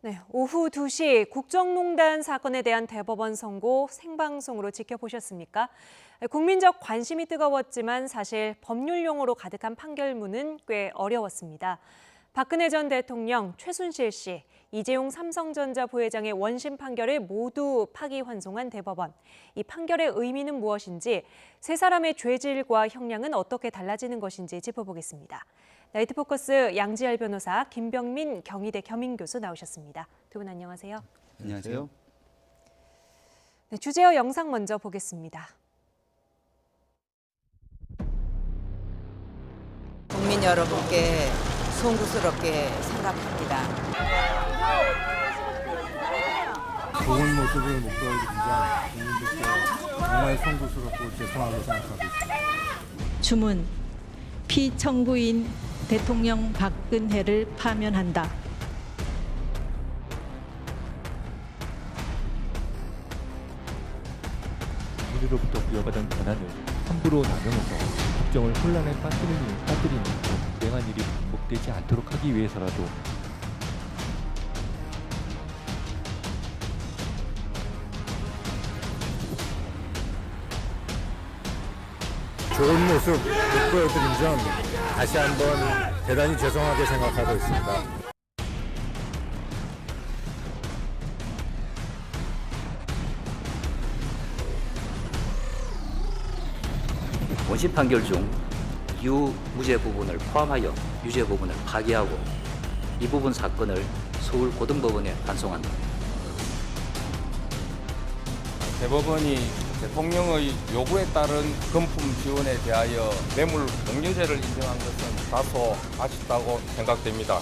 네, 오후 2시 국정농단 사건에 대한 대법원 선고 생방송으로 지켜보셨습니까? 국민적 관심이 뜨거웠지만 사실 법률 용어로 가득한 판결문은 꽤 어려웠습니다. 박근혜 전 대통령, 최순실 씨, 이재용 삼성전자 부회장의 원심 판결을 모두 파기환송한 대법원. 이 판결의 의미는 무엇인지, 세 사람의 죄질과 형량은 어떻게 달라지는 것인지 짚어보겠습니다. 나이트포커스 양지열 변호사, 김병민 경희대 겸임교수 나오셨습니다. 두 분 안녕하세요. 안녕하세요. 네, 주제어 영상 먼저 보겠습니다. 국민 여러분께 송구스럽게 생각합니다. 좋은 모습을 목표로 둔자 국민들께 정말 송구스럽고 죄송하게 생각하고 있습니다. 주문, 피청구인 대통령 박근혜를 파면한다. 우리로부터 부여받은 권한을 함부로 남용해서 국정을 혼란에 빠뜨리는 불행한 일이 반복되지 않도록 하기 위해서라도 좋은 모습 못 보여드린 점 다시 한번 대단히 죄송하게 생각하고 있습니다. 원심 판결 중 유무죄 부분을 포함하여 유죄 부분을 파기하고 이 부분 사건을 서울고등법원에 반송한다. 대법원이 대통령의 요구에 따른 금품 지원에 대하여 뇌물 공여죄를 인정한 것은 다소 아쉽다고 생각됩니다.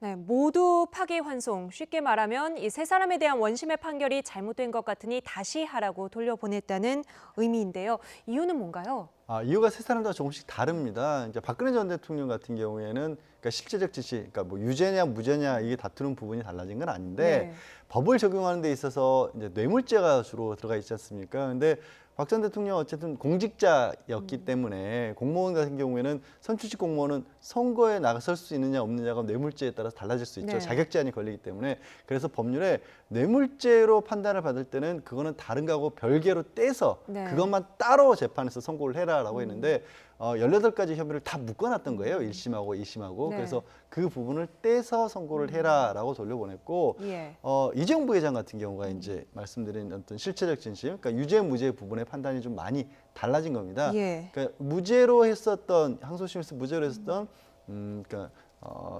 네, 모두 파기환송. 쉽게 말하면 이 세 사람에 대한 원심의 판결이 잘못된 것 같으니 다시 하라고 돌려보냈다는 의미인데요. 이유는 뭔가요? 이유가 세 사람 다 조금씩 다릅니다. 이제 박근혜 전 대통령 같은 경우에는 그러니까 실제적 지시, 그러니까 뭐 유죄냐 무죄냐 이게 다투는 부분이 달라진 건 아닌데 네. 법을 적용하는 데 있어서 이제 뇌물죄가 주로 들어가 있지 않습니까? 근데 박 전 대통령 어쨌든 공직자였기 때문에 공무원 같은 경우에는 선출직 공무원은 선거에 나설 수 있느냐 없느냐가 뇌물죄에 따라서 달라질 수 있죠. 네. 자격 제한이 걸리기 때문에 그래서 법률에 뇌물죄로 판단을 받을 때는 그거는 다른 거하고 별개로 떼서 네. 그것만 따로 재판에서 선고를 해라라고 했는데 18가지 혐의를 다 묶어놨던 거예요. 1심하고 2심하고. 네. 그래서 그 부분을 떼서 선고를 해라라고 돌려보냈고 예. 이재용 부회장 같은 경우가 이제 말씀드린 어떤 실체적 진실, 그러니까 유죄 무죄 부분의 판단이 좀 많이 달라진 겁니다. 예. 그러니까 무죄로 했었던 항소심에서 무죄로 했었던 그러니까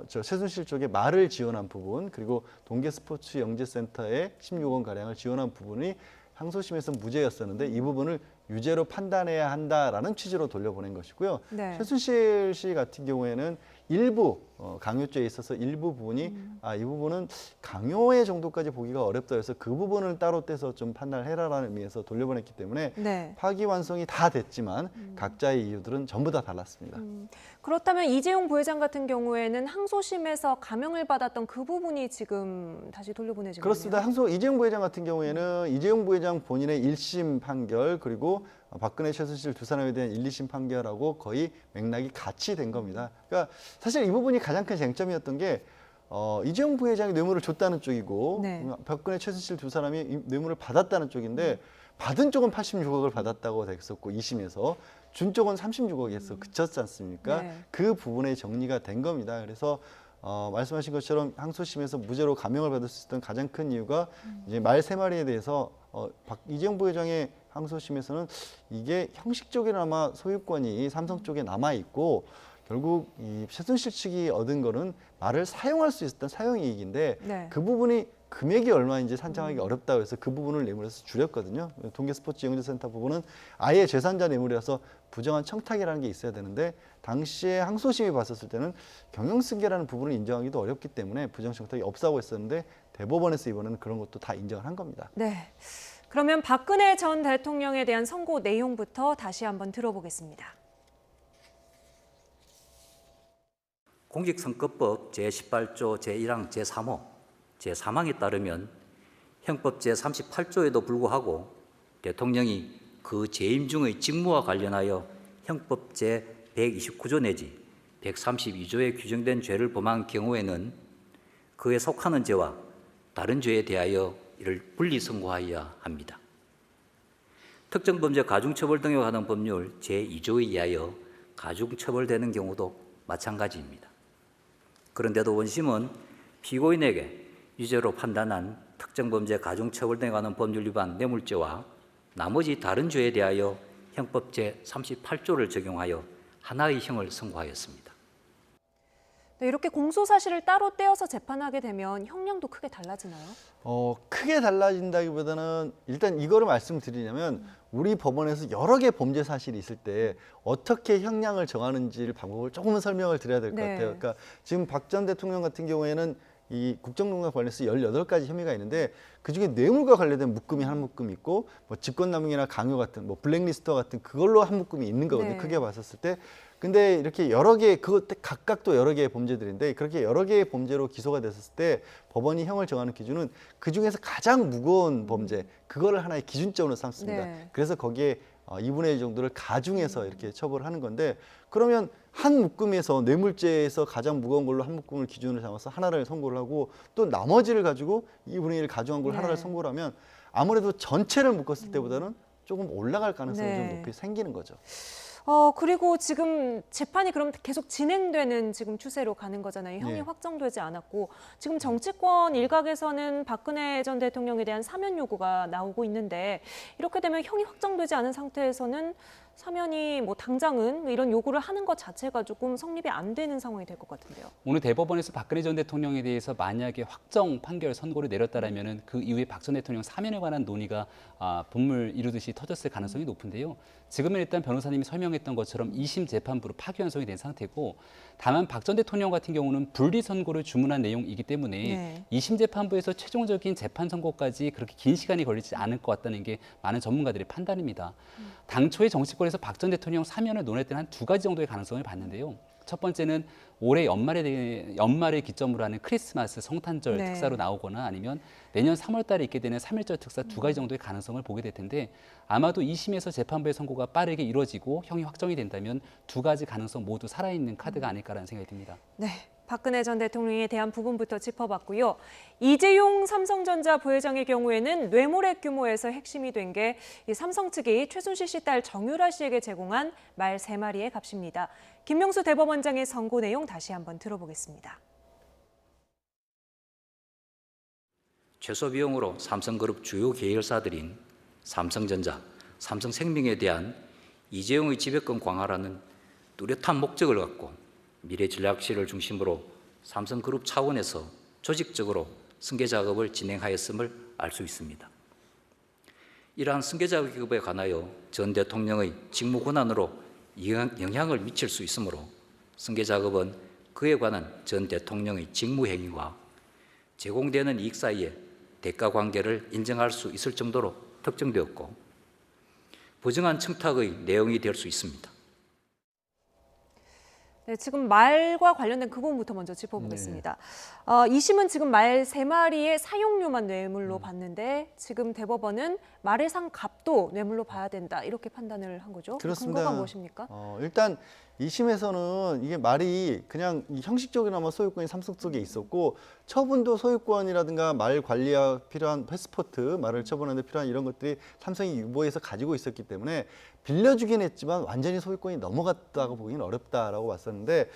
저 최순실 쪽에 말을 지원한 부분, 그리고 동계스포츠 영재센터에 16원 가량을 지원한 부분이 항소심에서 무죄였었는데 이 부분을 유죄로 판단해야 한다라는 취지로 돌려보낸 것이고요. 네. 최순실 씨 같은 경우에는 일부 강요죄에 있어서 일부 부분이 이 부분은 강요의 정도까지 보기가 어렵다 해서 그 부분을 따로 떼서 좀 판단을 해라라는 의미에서 돌려보냈기 때문에 네. 파기환송이 다 됐지만 각자의 이유들은 전부 다 달랐습니다. 그렇다면 이재용 부회장 같은 경우에는 항소심에서 감형을 받았던 그 부분이 지금 다시 돌려보내진 거네요. 그렇습니다. 이재용 부회장 같은 경우에는 이재용 부회장 본인의 1심 판결 그리고 박근혜, 최순실 두 사람에 대한 1, 2심 판결하고 거의 맥락이 같이 된 겁니다. 그러니까 사실 이 부분이 가장 큰 쟁점이었던 게 이재용 부회장이 뇌물을 줬다는 쪽이고 네. 박근혜, 최순실 두 사람이 뇌물을 받았다는 쪽인데 받은 쪽은 86억을 받았다고 됐었고 2심에서 준 쪽은 36억에서 그쳤지 않습니까? 네. 그 부분의 정리가 된 겁니다. 그래서 말씀하신 것처럼 항소심에서 무죄로 감형을 받을 수 있었던 가장 큰 이유가 이제 말 세 마리에 대해서 이재용 부회장의 항소심에서는 이게 형식적이나마 소유권이 삼성 쪽에 남아 있고 결국 이 최순실 측이 얻은 거는 말을 사용할 수 있었던 사용이익인데 네. 그 부분이 금액이 얼마인지 산정하기 어렵다고 해서 그 부분을 뇌물에서 줄였거든요. 동계스포츠 영재센터 부분은 아예 재산자 뇌물이라서 부정한 청탁이라는 게 있어야 되는데 당시에 항소심이 봤었을 때는 경영승계라는 부분을 인정하기도 어렵기 때문에 부정 청탁이 없다고 했었는데 대법원에서 이번에는 그런 것도 다 인정을 한 겁니다. 네. 그러면 박근혜 전 대통령에 대한 선고 내용부터 다시 한번 들어보겠습니다. 공직선거법 제18조 제1항 제3호 제3항에 따르면 형법 제38조에도 불구하고 대통령이 그 재임 중의 직무와 관련하여 형법 129조 내지 132조에 규정된 죄를 범한 경우에는 그에 속하는 죄와 다른 죄에 대하여 이를 분리 선고하여야 합니다. 특정 범죄 가중처벌 등에 관한 법률 제2조에 의하여 가중처벌되는 경우도 마찬가지입니다. 그런데도 원심은 피고인에게 유죄로 판단한 특정 범죄 가중처벌 등에 관한 법률 위반 뇌물죄와 나머지 다른 죄에 대하여 형법 제38조를 적용하여 하나의 형을 선고하였습니다. 네, 이렇게 공소 사실을 따로 떼어서 재판하게 되면 형량도 크게 달라지나요? 크게 달라진다기보다는 일단 이거를 말씀드리냐면 우리 법원에서 여러 개의 범죄 사실이 있을 때 어떻게 형량을 정하는지를 방법을 조금은 설명을 드려야 될 것 네. 같아요. 그러니까 지금 박 전 대통령 같은 경우에는 이 국정농단 관련해서 18가지 혐의가 있는데 그중에 뇌물과 관련된 묶음이 한 묶음이 있고 뭐 직권남용이나 강요 같은 뭐 블랙리스트 같은 그걸로 한 묶음이 있는 거거든요. 네. 크게 봤었을 때. 근데 이렇게 여러 개 그것 각각 또 여러 개의 범죄들인데 그렇게 여러 개의 범죄로 기소가 됐을 때 법원이 형을 정하는 기준은 그중에서 가장 무거운 범죄 그거를 하나의 기준점으로 삼습니다. 네. 그래서 거기에 2분의 1 정도를 가중해서 이렇게 처벌을 하는 건데 그러면 한 묶음에서 뇌물죄에서 가장 무거운 걸로 한 묶음을 기준으로 삼아서 하나를 선고를 하고 또 나머지를 가지고 2분의 1 가중한 걸 네. 하나를 선고를 하면 아무래도 전체를 묶었을 때보다는 조금 올라갈 가능성이 네. 좀 높이 생기는 거죠. 그리고 지금 재판이 그럼 계속 진행되는 지금 추세로 가는 거잖아요. 형이 네. 확정되지 않았고 지금 정치권 일각에서는 박근혜 전 대통령에 대한 사면 요구가 나오고 있는데 이렇게 되면 형이 확정되지 않은 상태에서는 사면이 뭐 당장은 이런 요구를 하는 것 자체가 조금 성립이 안 되는 상황이 될 것 같은데요. 오늘 대법원에서 박근혜 전 대통령에 대해서 만약에 확정 판결 선고를 내렸다라면은 그 이후에 박 전 대통령 사면에 관한 논의가 본물 이루듯이 터졌을 가능성이 높은데요. 지금은 일단 변호사님이 설명했던 것처럼 2심 재판부로 파기환송이 된 상태고 다만 박 전 대통령 같은 경우는 분리 선고를 주문한 내용이기 때문에 네. 2심 재판부에서 최종적인 재판 선고까지 그렇게 긴 시간이 걸리지 않을 것 같다는 게 많은 전문가들의 판단입니다. 당초에 정치권에서 박 전 대통령 사면을 논할 때는 한 2가지 정도의 가능성을 봤는데요. 첫 번째는 올해 연말을 기점으로 하는 크리스마스 성탄절 네. 특사로 나오거나 아니면 내년 3월 달에 있게 되는 3.1절 특사 2가지 정도의 가능성을 보게 될 텐데 아마도 2심에서 재판부의 선고가 빠르게 이루어지고 형이 확정이 된다면 2가지 가능성 모두 살아있는 카드가 아닐까라는 생각이 듭니다. 네, 박근혜 전 대통령에 대한 부분부터 짚어봤고요. 이재용 삼성전자 부회장의 경우에는 뇌물액 규모에서 핵심이 된 게 삼성 측이 최순실 씨 딸 정유라 씨에게 제공한 말 3마리의 값입니다. 김명수 대법원장의 선고 내용 다시 한번 들어보겠습니다. 최소 비용으로 삼성그룹 주요 계열사들인 삼성전자, 삼성생명에 대한 이재용의 지배권 강화라는 뚜렷한 목적을 갖고 미래전략실을 중심으로 삼성그룹 차원에서 조직적으로 승계 작업을 진행하였음을 알 수 있습니다. 이러한 승계 작업에 관하여 전 대통령의 직무 권한으로 영향을 미칠 수 있으므로 승계 작업은 그에 관한 전 대통령의 직무 행위와 제공되는 이익 사이에 대가 관계를 인정할 수 있을 정도로 특정되었고 부정한 청탁의 내용이 될 수 있습니다. 네, 지금 말과 관련된 그 부분부터 먼저 짚어보겠습니다. 2심은 지금 말 3마리의 사용료만 뇌물로 봤는데 지금 대법원은 말의 상 값도 뇌물로 봐야 된다 이렇게 판단을 한 거죠. 그렇습니다. 근거가 무엇입니까? 일단 2심에서는 이게 말이 그냥 형식적이나마 소유권이 삼성 쪽에 있었고 처분도 소유권이라든가 말 관리에 필요한 패스포트, 말을 처분하는 데 필요한 이런 것들이 삼성이 유보해서 가지고 있었기 때문에 빌려주긴 했지만 완전히 소유권이 넘어갔다고 보기는 어렵다라고 봤었는데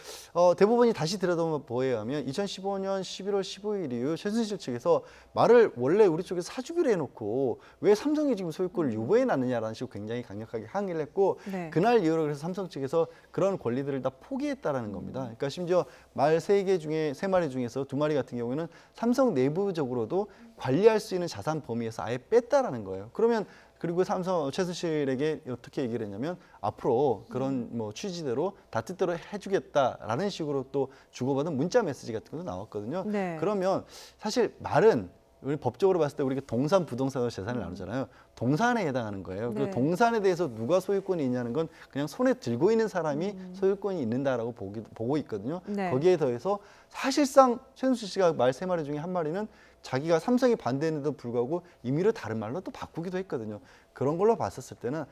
대법원이 다시 들여다보아야 하면 2015년 11월 15일 이후 최순실 측에서 말을 원래 우리 쪽에서 사주기로 해놓고 왜 삼성이 지금 소유권을 유보해 놨느냐라는 식으로 굉장히 강력하게 항의를 했고 네. 그날 이후로 그래서 삼성 측에서 그런 권리들을 다 포기했다라는 겁니다. 그러니까 심지어 말 3개 중에 3마리 중에서 2마리 같은 경우에는 삼성 내부적으로도 관리할 수 있는 자산 범위에서 아예 뺐다라는 거예요. 그러면 그리고 삼성 최순실에게 어떻게 얘기를 했냐면 앞으로 그런 뭐 취지대로 다 뜻대로 해주겠다라는 식으로 또 주고받은 문자 메시지 같은 것도 나왔거든요. 네. 그러면 사실 말은 우리 법적으로 봤을 때 우리가 동산, 부동산으로 재산을 나누잖아요. 동산에 해당하는 거예요. 네. 그리고 동산에 대해서 누가 소유권이 있냐는 건 그냥 손에 들고 있는 사람이 소유권이 있는다라고 보고 있거든요. 네. 거기에 더해서 사실상 최순실 씨가 말 3마리 중에 1마리는 자기가 삼성이 반대했는데도 불구하고 임의로 다른 말로 또 바꾸기도 했거든요. 그런 걸로 봤었을 때는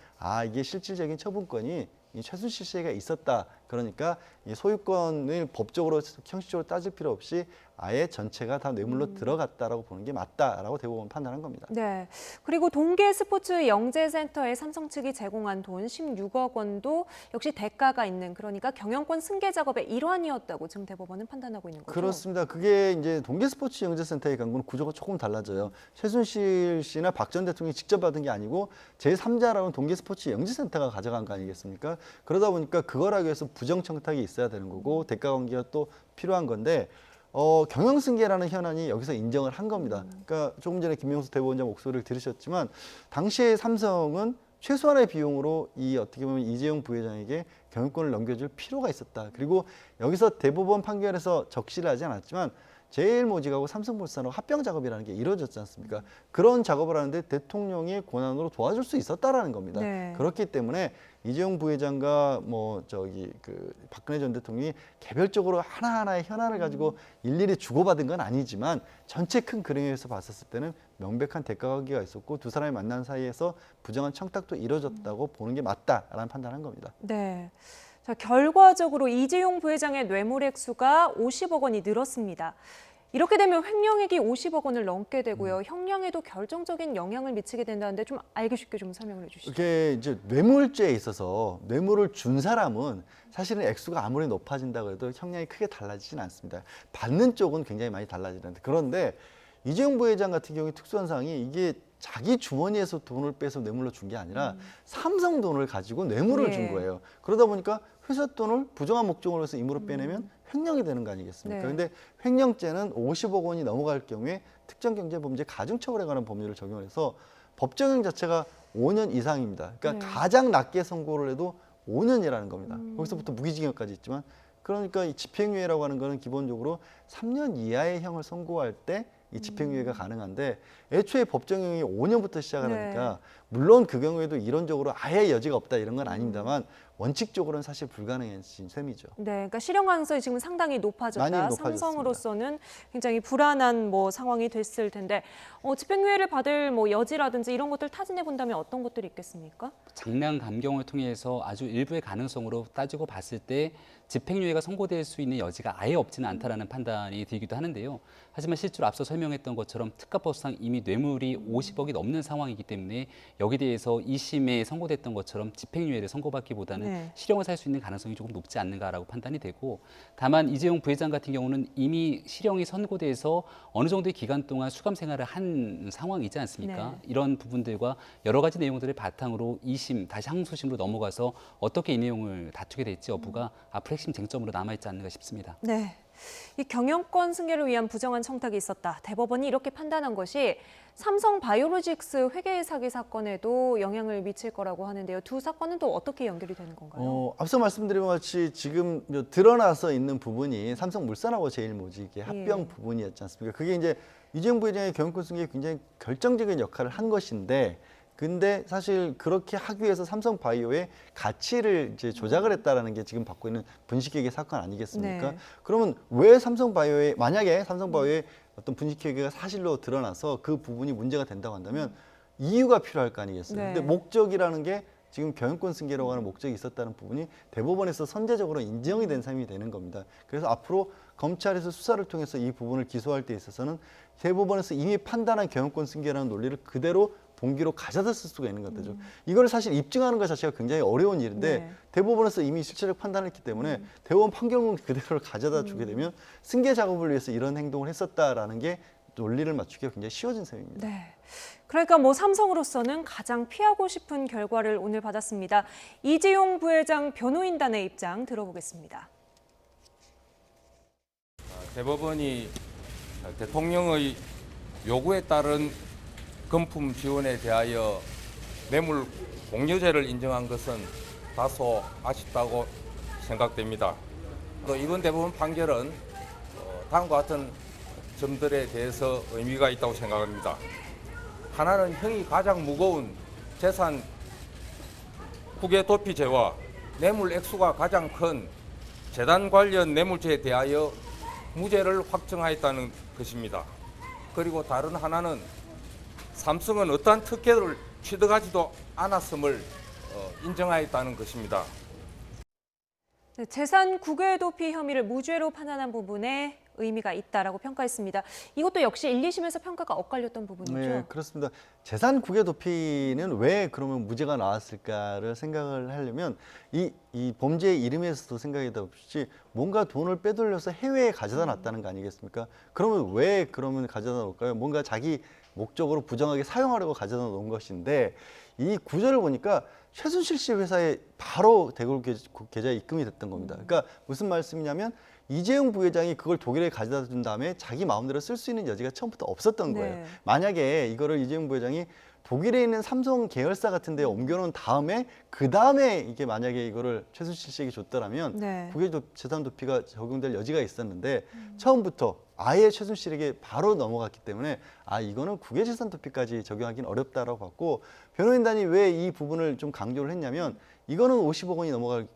이게 실질적인 처분권이 이 최순실 씨가 있었다 그러니까 이 소유권을 법적으로 형식적으로 따질 필요 없이 아예 전체가 다 뇌물로 들어갔다라고 보는 게 맞다라고 대법원 판단한 겁니다. 네. 그리고 동계 스포츠 영재센터에 삼성 측이 제공한 돈 16억 원도 역시 대가가 있는, 그러니까 경영권 승계 작업의 일환이었다고 지금 대법원은 판단하고 있는 거죠. 그렇습니다. 그게 이제 동계 스포츠 영재센터의 경우는 구조가 조금 달라져요. 최순실 씨나 박 전 대통령이 직접 받은 게 아니고 제3자라는 동계 스포츠 영재센터가 가져간 거 아니겠습니까? 그러다 보니까 그걸 하기 위해서 부정 청탁이 있어야 되는 거고 대가 관계가 또 필요한 건데 경영승계라는 현안이 여기서 인정을 한 겁니다. 그러니까 조금 전에 김명수 대법원장 목소리를 들으셨지만 당시에 삼성은 최소한의 비용으로 이 어떻게 보면 이재용 부회장에게 경영권을 넘겨줄 필요가 있었다. 그리고 여기서 대법원 판결에서 적시를 하지 않았지만 제일모직하고 삼성물산하고 합병 작업이라는 게 이루어졌지 않습니까? 그런 작업을 하는데 대통령의 권한으로 도와줄 수 있었다라는 겁니다. 네. 그렇기 때문에 이재용 부회장과 박근혜 전 대통령이 개별적으로 하나하나의 현안을 가지고 일일이 주고받은 건 아니지만 전체 큰 그림에서 봤었을 때는 명백한 대가 관계가 있었고 두 사람이 만난 사이에서 부정한 청탁도 이루어졌다고 보는 게 맞다라는 판단한 겁니다. 네. 자, 결과적으로 이재용 부회장의 뇌물 액수가 50억 원이 늘었습니다. 이렇게 되면 횡령액이 50억 원을 넘게 되고요. 형량에도 결정적인 영향을 미치게 된다는데 좀 알기 쉽게 좀 설명을 해주시죠. 이게 이제 뇌물죄에 있어서 뇌물을 준 사람은 사실은 액수가 아무리 높아진다고 해도 형량이 크게 달라지진 않습니다. 받는 쪽은 굉장히 많이 달라지는데, 그런데 이재용 부회장 같은 경우에 특수한 사항이 이게 자기 주머니에서 돈을 빼서 뇌물로 준 게 아니라 삼성 돈을 가지고 뇌물을 준 거예요. 그러다 보니까 회사 돈을 부정한 목적으로 해서 임으로 빼내면 횡령이 되는 거 아니겠습니까? 그런데 횡령죄는 50억 원이 넘어갈 경우에 특정경제범죄 가중처벌에 관한 법률을 적용을 해서 법정형 자체가 5년 이상입니다. 그러니까 가장 낮게 선고를 해도 5년이라는 겁니다. 거기서부터 무기징역까지 있지만, 그러니까 이 집행유예라고 하는 거는 기본적으로 3년 이하의 형을 선고할 때 이 집행유예가 가능한데 애초에 법정형이 5년부터 시작을 하니까 물론 그 경우에도 이론적으로 아예 여지가 없다 이런 건 아닙니다만 원칙적으로는 사실 불가능해진 셈이죠. 네, 그러니까 실형 가능성이 지금 상당히 높아졌다. 많이 높아졌습니다. 삼성으로서는 굉장히 불안한 상황이 됐을 텐데 집행유예를 받을 여지라든지 이런 것들 타진해 본다면 어떤 것들이 있겠습니까? 장량 감경을 통해서 아주 일부의 가능성으로 따지고 봤을 때 집행유예가 선고될 수 있는 여지가 아예 없지는 않다라는 판단이 들기도 하는데요. 하지만 실제로 앞서 설명했던 것처럼 특가법상 이미 뇌물이 50억이 넘는 상황이기 때문에 여기에 대해서 2심에 선고됐던 것처럼 집행유예를 선고받기보다는 실형을 살 수 있는 가능성이 조금 높지 않는가라고 판단이 되고, 다만 이재용 부회장 같은 경우는 이미 실형이 선고돼서 어느 정도의 기간 동안 수감 생활을 한 상황이지 않습니까? 이런 부분들과 여러 가지 내용들을 바탕으로 2심 다시 항소심으로 넘어가서 어떻게 이 내용을 다투게 될지 여부가 앞으로 핵심 쟁점으로 남아있지 않는가 싶습니다. 네. 이 경영권 승계를 위한 부정한 청탁이 있었다. 대법원이 이렇게 판단한 것이 삼성 바이오로직스 회계 사기 사건에도 영향을 미칠 거라고 하는데요. 두 사건은 또 어떻게 연결이 되는 건가요? 앞서 말씀드린 것 같이 지금 드러나서 있는 부분이 삼성물산하고 제일모직의 합병 부분이었지 않습니까? 그게 이제 이재용 부회장의 경영권 승계에 굉장히 결정적인 역할을 한 것인데, 근데 사실 그렇게 하기 위해서 삼성바이오의 가치를 이제 조작을 했다라는 게 지금 받고 있는 분식회계 사건 아니겠습니까? 그러면 왜 만약에 삼성바이오의 어떤 분식회계가 사실로 드러나서 그 부분이 문제가 된다고 한다면 이유가 필요할 거 아니겠어요? 근데 목적이라는 게 지금 경영권 승계라고 하는 목적이 있었다는 부분이 대법원에서 선제적으로 인정이 된 셈이 되는 겁니다. 그래서 앞으로 검찰에서 수사를 통해서 이 부분을 기소할 때 있어서는 대법원에서 이미 판단한 경영권 승계라는 논리를 그대로 동기로 가져다 쓸 수가 있는 것들죠. 이걸 사실 입증하는 것 자체가 굉장히 어려운 일인데 대법원에서 이미 실체적 판단을 했기 때문에 대법원 판결문 그대로를 가져다 주게 되면 승계 작업을 위해서 이런 행동을 했었다라는 게 논리를 맞추기가 굉장히 쉬워진 셈입니다. 네. 그러니까 삼성으로서는 가장 피하고 싶은 결과를 오늘 받았습니다. 이재용 부회장 변호인단의 입장 들어보겠습니다. 대법원이 대통령의 요구에 따른 금품 지원에 대하여 뇌물 공여죄를 인정한 것은 다소 아쉽다고 생각됩니다. 또 이번 대법원 판결은 다음과 같은 점들에 대해서 의미가 있다고 생각합니다. 하나는 형이 가장 무거운 재산 후계 도피죄와 뇌물 액수가 가장 큰 재단 관련 뇌물죄에 대하여 무죄를 확정하였다는 것입니다. 그리고 다른 하나는 삼성은 어떠한 특혜를 취득하지도 않았음을 인정하였다는 것입니다. 네, 재산 국외 도피 혐의를 무죄로 판단한 부분에 의미가 있다라고 평가했습니다. 이것도 역시 1, 2심에서 평가가 엇갈렸던 부분이죠. 네, 그렇습니다. 재산 국외 도피는 왜 그러면 무죄가 나왔을까를 생각을 하려면 이 범죄의 이름에서도 생각이 나듯이 뭔가 돈을 빼돌려서 해외에 가져다 놨다는 거 아니겠습니까? 그러면 왜 그러면 가져다 놓을까요? 뭔가 자기 목적으로 부정하게 사용하려고 가져다 놓은 것인데 이 구절을 보니까 최순실 씨 회사에 바로 대골 계좌에 입금이 됐던 겁니다. 그러니까 무슨 말씀이냐면 이재용 부회장이 그걸 독일에 가져다 준 다음에 자기 마음대로 쓸 수 있는 여지가 처음부터 없었던 거예요. 네. 만약에 이거를 이재용 부회장이 독일에 있는 삼성 계열사 같은 데 옮겨놓은 다음에 그 다음에 이게 만약에 이거를 최순실 씨에게 줬더라면 네. 국외 재산 도피가 적용될 여지가 있었는데 처음부터 아예 최순실에게 바로 넘어갔기 때문에 아 이거는 국외 재산 도피까지 적용하기는 어렵다라고 봤고 변호인단이 왜 이 부분을 좀 강조를 했냐면 이거는 50억 원이 넘어갈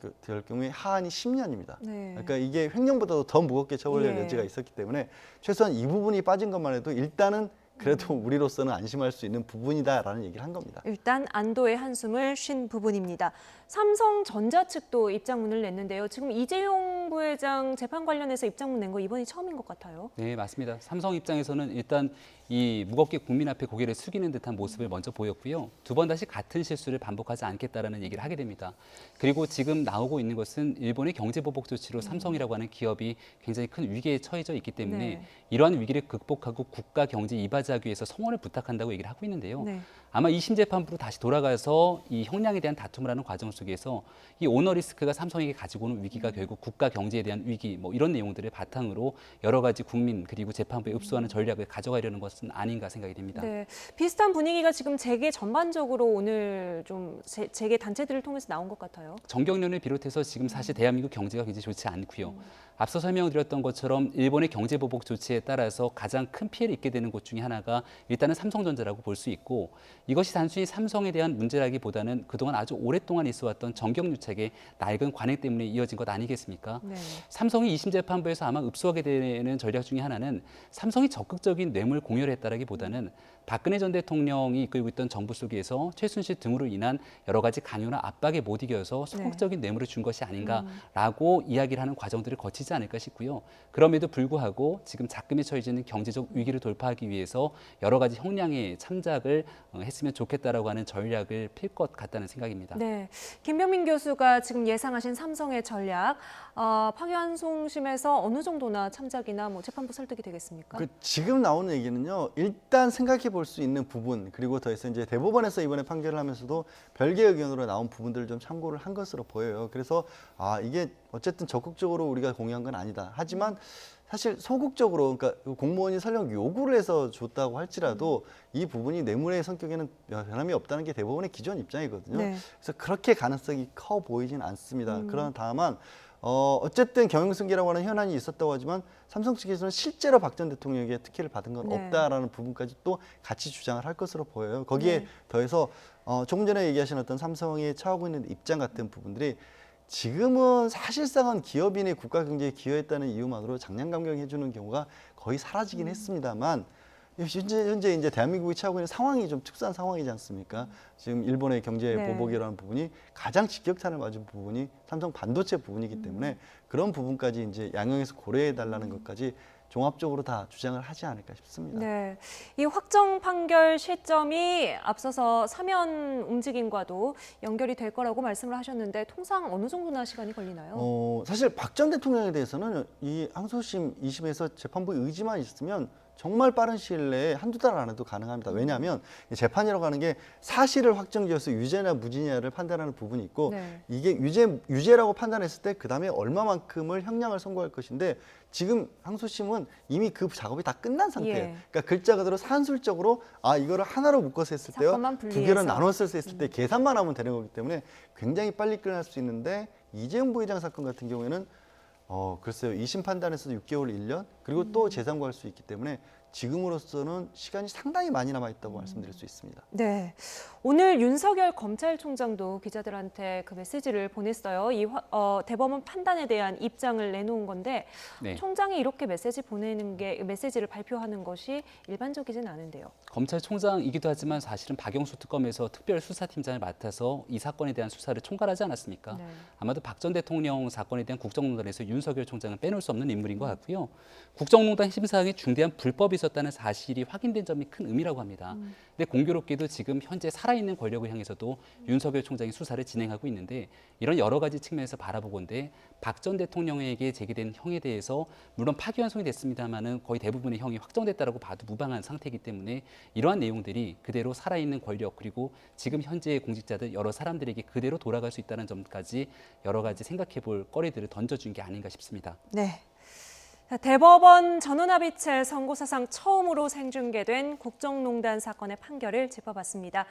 경우에 하한이 10년입니다. 네. 그러니까 이게 횡령보다도 더 무겁게 처벌될 예. 여지가 있었기 때문에 최소한 이 부분이 빠진 것만 해도 일단은 그래도 우리로서는 안심할 수 있는 부분이다라는 얘기를 한 겁니다. 일단 안도의 한숨을 쉰 부분입니다. 삼성전자 측도 입장문을 냈는데요. 지금 이재용 부회장 재판 관련해서 입장문 낸 거 이번이 처음인 것 같아요. 네, 맞습니다. 삼성 입장에서는 일단 이 무겁게 국민 앞에 고개를 숙이는 듯한 모습을 먼저 보였고요. 두 번 다시 같은 실수를 반복하지 않겠다라는 얘기를 하게 됩니다. 그리고 지금 나오고 있는 것은 일본의 경제보복 조치로 삼성이라고 하는 기업이 굉장히 큰 위기에 처해져 있기 때문에 네. 이러한 위기를 극복하고 국가 경제 이바지하기 위해서 성원을 부탁한다고 얘기를 하고 있는데요. 네. 아마 2심 재판부로 다시 돌아가서 이 형량에 대한 다툼을 하는 과정 속에서 이 오너 리스크가 삼성에게 가지고 오는 위기가 결국 국가 경제에 대한 위기 뭐 이런 내용들을 바탕으로 여러 가지 국민 그리고 재판부에 흡수하는 전략을 가져가려는 것은 아닌가 생각이 됩니다. 네, 비슷한 분위기가 지금 재계 전반적으로 오늘 좀 재계 단체들을 통해서 나온 것 같아요. 정경련을 비롯해서 지금 사실 대한민국 경제가 굉장히 좋지 않고요. 앞서 설명드렸던 것처럼 일본의 경제보복 조치에 따라서 가장 큰 피해를 입게 되는 곳 중에 하나가 일단은 삼성전자라고 볼 수 있고 이것이 단순히 삼성에 대한 문제라기보다는 그동안 아주 오랫동안 있어왔던 정경유착의 낡은 관행 때문에 이어진 것 아니겠습니까? 네. 삼성이 2심 재판부에서 아마 흡수하게 되는 전략 중에 하나는 삼성이 적극적인 뇌물 공여를 했다라기보다는 박근혜 전 대통령이 이끌고 있던 정부 속에서 최순실 등으로 인한 여러 가지 강요나 압박에 못 이겨서 소극적인 뇌물을 준 것이 아닌가라고 이야기를 하는 과정들을 거치지 않을까 싶고요. 그럼에도 불구하고 지금 작금에 처해져 있는 경제적 위기를 돌파하기 위해서 여러 가지 형량의 참작을 했으면 좋겠다라고 하는 전략을 필 것 같다는 생각입니다. 네, 김병민 교수가 지금 예상하신 삼성의 전략, 파기환송심에서 어느 정도나 참작이나 뭐 재판부 설득이 되겠습니까? 지금 나오는 얘기는요. 일단 생각해 볼 수 있는 부분 그리고 더해서 이제 대법원에서 이번에 판결을 하면서도 별개 의견으로 나온 부분들을 좀 참고를 한 것으로 보여요. 그래서 이게 어쨌든 적극적으로 우리가 공유한 건 아니다. 하지만 사실 소극적으로 그러니까 공무원이 설령 요구를 해서 줬다고 할지라도 이 부분이 뇌물의 성격에는 변함이 없다는 게 대법원의 기존 입장이거든요. 네. 그래서 그렇게 가능성이 커 보이진 않습니다. 그러나 다만 어쨌든 경영승계라고 하는 현안이 있었다고 하지만 삼성 측에서는 실제로 박 전 대통령에게 특혜를 받은 건 네. 없다라는 부분까지 또 같이 주장을 할 것으로 보여요. 거기에 더해서 조금 전에 얘기하신 어떤 삼성이 처하고 있는 입장 같은 부분들이 지금은 사실상은 기업인의 국가 경제에 기여했다는 이유만으로 장량감경해주는 경우가 거의 사라지긴 했습니다만 현재 이제 대한민국이 처하고 있는 상황이 좀 특수한 상황이지 않습니까? 지금 일본의 경제 네. 보복이라는 부분이 가장 직격탄을 맞은 부분이 삼성 반도체 부분이기 때문에 그런 부분까지 이제 양형에서 고려해 달라는 것까지 종합적으로 다 주장을 하지 않을까 싶습니다. 네, 이 확정 판결 시점이 앞서서 사면 움직임과도 연결이 될 거라고 말씀을 하셨는데 통상 어느 정도나 시간이 걸리나요? 사실 박 전 대통령에 대해서는 이 항소심 2심에서 재판부의 의지만 있으면 정말 빠른 시일 내에 한두 달 안에도 가능합니다. 왜냐하면 재판이라고 하는 게 사실을 확정지어서 유죄나 무죄냐를 판단하는 부분이 있고 네. 이게 유죄라고 판단했을 때 그다음에 얼마만큼을 형량을 선고할 것인데 지금 항소심은 이미 그 작업이 다 끝난 상태예요. 예. 그러니까 글자 그대로 산술적으로 이거를 하나로 묶어서 했을 때요. 사건만 두 분리해서. 개로 나눠서 했을 때 계산만 하면 되는 거기 때문에 굉장히 빨리 끝날 수 있는데 이재용 부회장 사건 같은 경우에는 글쎄요. 2심 판단에서도 6개월 1년 그리고 또 재상고할 수 있기 때문에 지금으로서는 시간이 상당히 많이 남아 있다고 말씀드릴 수 있습니다. 네, 오늘 윤석열 검찰총장도 기자들한테 그 메시지를 보냈어요. 대법원 판단에 대한 입장을 내놓은 건데 네. 총장이 이렇게 메시지를 발표하는 것이 일반적이진 않은데요. 검찰총장이기도 하지만 사실은 박영수 특검에서 특별수사팀장을 맡아서 이 사건에 대한 수사를 총괄하지 않았습니까? 네. 아마도 박 전 대통령 사건에 대한 국정농단에서 윤석열 총장은 빼놓을 수 없는 인물인 것 같고요. 국정농단 심사에 중대한 불법이 있었다는 사실이 확인된 점이 큰 의미라고 합니다. 근데 공교롭게도 지금 현재 살아있는 권력을 향해서도 윤석열 총장이 수사를 진행하고 있는데 이런 여러 가지 측면에서 바라보건대 박 전 대통령에게 제기된 형에 대해서 물론 파기환송이 됐습니다만은 거의 대부분의 형이 확정됐다라고 봐도 무방한 상태이기 때문에 이러한 내용들이 그대로 살아있는 권력 그리고 지금 현재의 공직자들 여러 사람들에게 그대로 돌아갈 수 있다는 점까지 여러 가지 생각해볼 거리들을 던져준 게 아닌가 싶습니다. 네. 대법원 전원합의체 선고 사상 처음으로 생중계된 국정농단 사건의 판결을 짚어봤습니다.